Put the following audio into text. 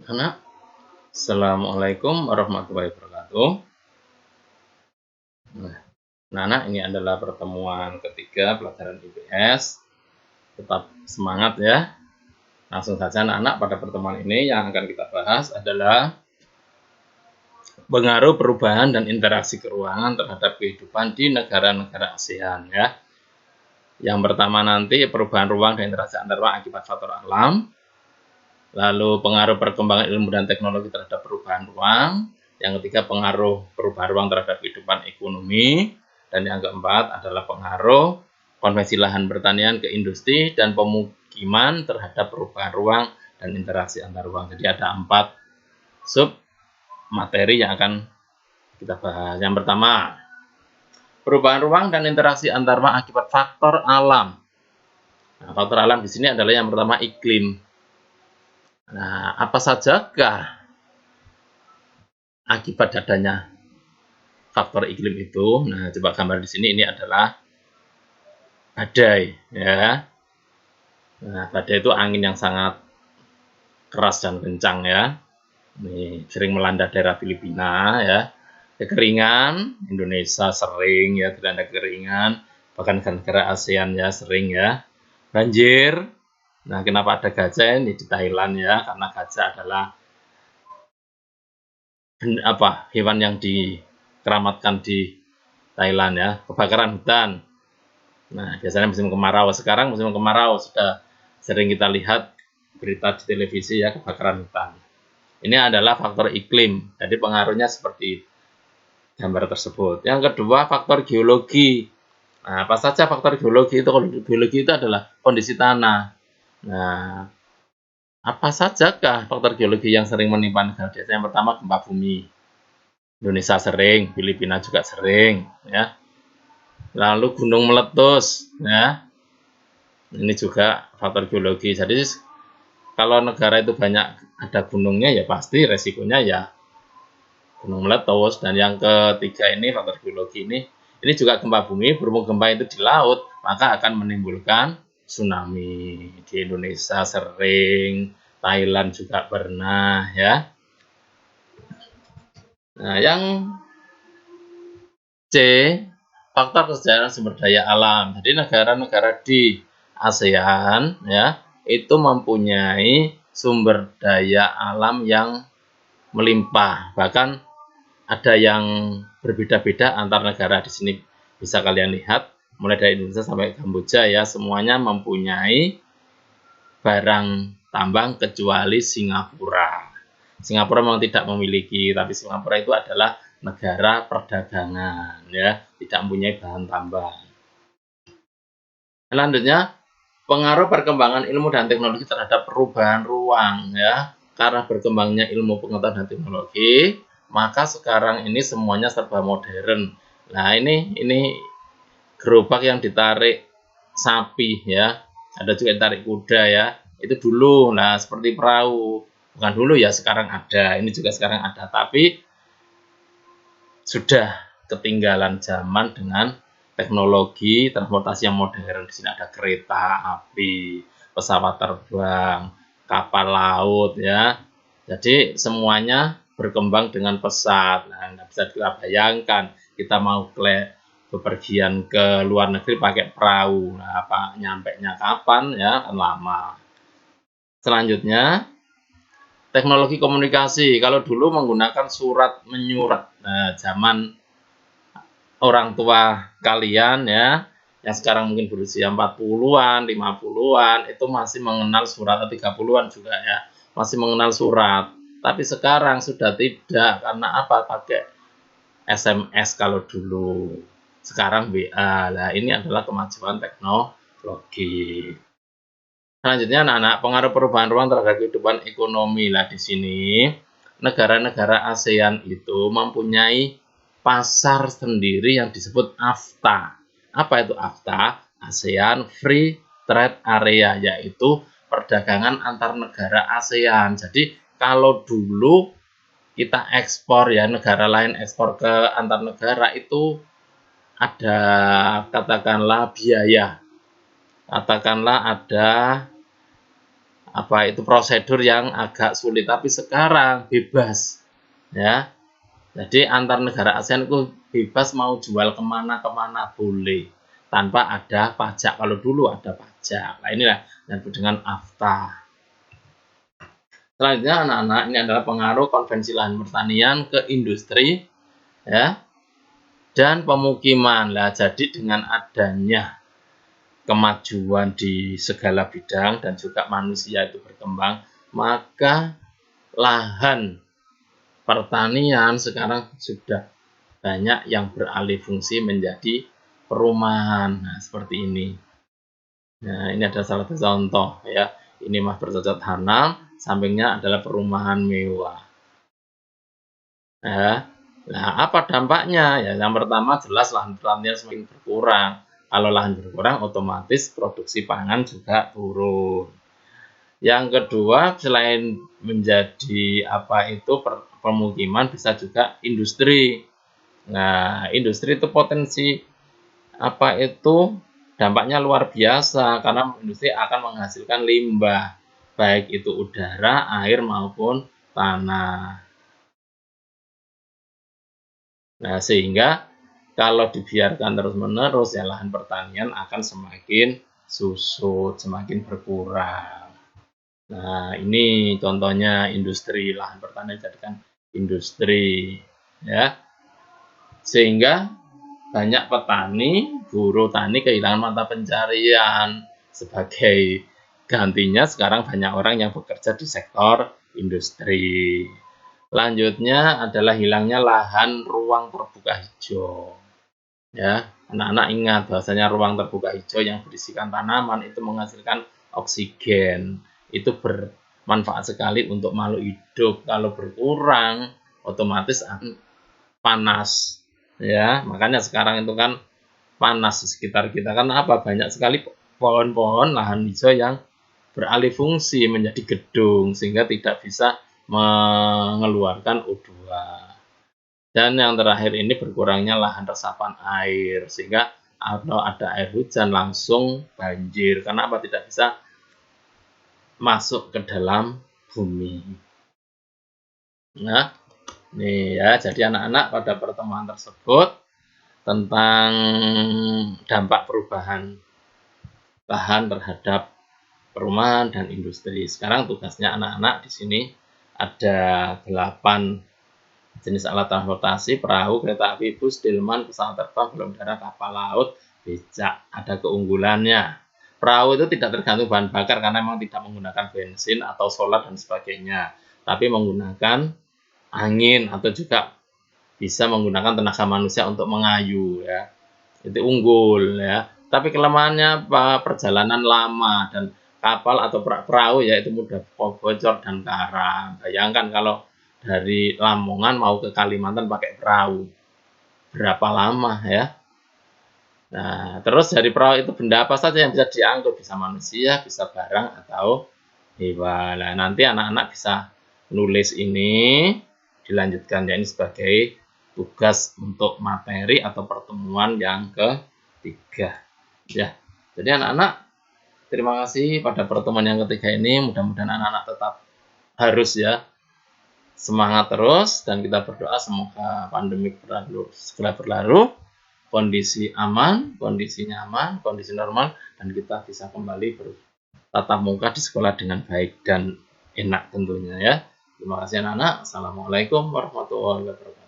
Anak, Assalamualaikum warahmatullahi wabarakatuh. Anak, ini adalah pertemuan ketiga pelajaran IPS. Tetap semangat ya. Langsung saja anak-anak, pada pertemuan ini yang akan kita bahas adalah pengaruh perubahan dan interaksi keuangan terhadap kehidupan di negara-negara ASEAN ya. Yang pertama nanti perubahan ruang dan interaksi antar ruang akibat faktor alam. Lalu pengaruh perkembangan ilmu dan teknologi terhadap perubahan ruang. Yang ketiga pengaruh perubahan ruang terhadap kehidupan ekonomi. Dan yang keempat adalah pengaruh konvensi lahan pertanian ke industri dan pemukiman terhadap perubahan ruang dan interaksi antar ruang. Jadi ada 4 sub materi yang akan kita bahas. Yang pertama, perubahan ruang dan interaksi antar ruang akibat faktor alam. Nah, faktor alam di sini adalah yang pertama iklim. Nah, apa sajakah akibat adanya faktor iklim itu? Nah, coba gambar di sini, ini adalah badai ya. Nah, badai itu angin yang sangat keras dan kencang ya. Ini sering melanda daerah Filipina ya. Kekeringan, Indonesia sering ya dilanda kekeringan, bahkan negara ASEAN ya sering ya. Banjir. Nah, kenapa ada gajah ini di Thailand ya? Karena gajah adalah hewan yang dikeramatkan di Thailand ya. Kebakaran hutan. Nah, biasanya musim kemarau. Sekarang musim kemarau sudah sering kita lihat berita di televisi ya, kebakaran hutan. Ini adalah faktor iklim. Jadi pengaruhnya seperti gambar tersebut. Yang kedua, faktor geologi. Nah, apa saja faktor geologi itu? Kalau geologi itu adalah kondisi tanah. Nah, apa sajakah faktor geologi yang sering menimpa negara desa? Yang pertama, gempa bumi. Indonesia sering, Filipina juga sering ya. Lalu gunung meletus ya. Ini juga faktor geologi. Jadi kalau negara itu banyak ada gunungnya ya pasti resikonya ya gunung meletus. Dan yang ketiga ini faktor geologi ini juga gempa bumi. Berhubung gempa itu di laut, maka akan menimbulkan tsunami. Di Indonesia sering, Thailand juga pernah ya. Nah, yang C, faktor kesejahteraan sumber daya alam. Jadi negara-negara di ASEAN ya itu mempunyai sumber daya alam yang melimpah. Bahkan ada yang berbeda-beda antar negara. Di sini bisa kalian lihat mulai dari Indonesia sampai Kamboja ya, semuanya mempunyai barang tambang kecuali Singapura. Singapura memang tidak memiliki, tapi Singapura itu adalah negara perdagangan ya, tidak mempunyai bahan tambang. Selanjutnya, pengaruh perkembangan ilmu dan teknologi terhadap perubahan ruang ya. Karena berkembangnya ilmu pengetahuan dan teknologi, maka sekarang ini semuanya serba modern. Nah, ini gerobak yang ditarik sapi ya. Ada juga yang tarik kuda ya. Itu dulu. Nah, seperti perahu. Bukan dulu ya, sekarang ada. Ini juga sekarang ada, tapi sudah ketinggalan zaman dengan teknologi transportasi yang modern. Di sini ada kereta api, pesawat terbang, kapal laut ya. Jadi semuanya berkembang dengan pesat. Nah, nggak bisa kita bayangkan kita mau bepergian ke luar negeri pakai perahu. Nah, apa nyampainya kapan ya? Kan lama. Selanjutnya, teknologi komunikasi. Kalau dulu menggunakan surat menyurat. Nah, zaman orang tua kalian ya, yang sekarang mungkin berusia 40-an, 50-an, itu masih mengenal surat, 30-an juga ya, masih mengenal surat. Tapi sekarang sudah tidak, karena apa? Pakai SMS kalau dulu. Sekarang WA. Nah, ini adalah kemajuan teknologi. Selanjutnya anak-anak, pengaruh perubahan ruang terhadap kehidupan ekonomi. Lah di sini negara-negara ASEAN itu mempunyai pasar sendiri yang disebut AFTA. Apa itu AFTA? ASEAN Free Trade Area, yaitu perdagangan antar negara ASEAN. Jadi kalau dulu kita ekspor ya, negara lain ekspor ke antar negara itu ada katakanlah biaya. Katakanlah ada apa itu prosedur yang agak sulit, tapi sekarang bebas ya. Jadi antar negara ASEAN itu bebas mau jual kemana-kemana boleh tanpa ada pajak. Kalau dulu ada pajak. Nah inilah yang disebut dengan AFTA. Selanjutnya anak-anak, ini adalah pengaruh konvensi lahan pertanian ke industri ya dan pemukiman. Lah jadi dengan adanya kemajuan di segala bidang dan juga manusia itu berkembang, maka lahan pertanian sekarang sudah banyak yang beralih fungsi menjadi perumahan. Nah, seperti ini. Nah, ini ada salah satu contoh ya. Ini mah bercocok tanam, sampingnya adalah perumahan mewah. Ya. Nah, apa dampaknya? Ya, yang pertama jelas lahan pertanian semakin berkurang. Kalau lahan berkurang, otomatis produksi pangan juga turun. Yang kedua, selain menjadi apa itu pemukiman, bisa juga industri. Nah, industri itu potensi apa itu dampaknya luar biasa karena industri akan menghasilkan limbah, baik itu udara, air maupun tanah. Nah, sehingga kalau dibiarkan terus-menerus ya lahan pertanian akan semakin susut, semakin berkurang. Nah, ini contohnya industri lahan pertanian jadikan industri ya. Sehingga banyak petani, buruh tani kehilangan mata pencarian. Sebagai gantinya sekarang banyak orang yang bekerja di sektor industri. Lanjutnya adalah hilangnya lahan ruang terbuka hijau. Ya, anak-anak ingat bahwasanya ruang terbuka hijau yang berisikan tanaman itu menghasilkan oksigen. Itu bermanfaat sekali untuk makhluk hidup. Kalau berkurang, otomatis akan panas. Ya, makanya sekarang itu kan panas di sekitar kita. Karena apa? Banyak sekali pohon-pohon lahan hijau yang beralih fungsi menjadi gedung sehingga tidak bisa mengeluarkan O2. Dan yang terakhir ini berkurangnya lahan resapan air sehingga kalau ada air hujan langsung banjir karena apa tidak bisa masuk ke dalam bumi. Nah, nih ya, jadi anak-anak pada pertemuan tersebut tentang dampak perubahan lahan terhadap perumahan dan industri. Sekarang tugasnya anak-anak di sini ada 8 jenis alat transportasi: perahu, kereta api, bus, delman, pesawat terbang, balon udara, kapal laut, becak. Ada keunggulannya. Perahu itu tidak tergantung bahan bakar karena memang tidak menggunakan bensin atau solar dan sebagainya, tapi menggunakan angin atau juga bisa menggunakan tenaga manusia untuk mengayuh ya. Itu unggul ya. Tapi kelemahannya apa? Perjalanan lama dan kapal atau perahu ya itu mudah bocor dan karam. Bayangkan kalau dari Lamongan mau ke Kalimantan pakai perahu. Berapa lama ya? Nah, terus dari perahu itu benda apa saja yang bisa diangkut? Bisa manusia, bisa barang atau hewan. Nah, nanti anak-anak bisa nulis ini, dilanjutkan ya ini sebagai tugas untuk materi atau pertemuan yang ketiga. Ya, jadi anak-anak terima kasih pada pertemuan yang ketiga ini. Mudah-mudahan anak-anak tetap harus ya semangat terus dan kita berdoa semoga pandemi segera berlalu, kondisi aman, kondisi nyaman, kondisi normal dan kita bisa kembali bertatap muka di sekolah dengan baik dan enak tentunya ya. Terima kasih anak-anak. Assalamualaikum warahmatullahi wabarakatuh.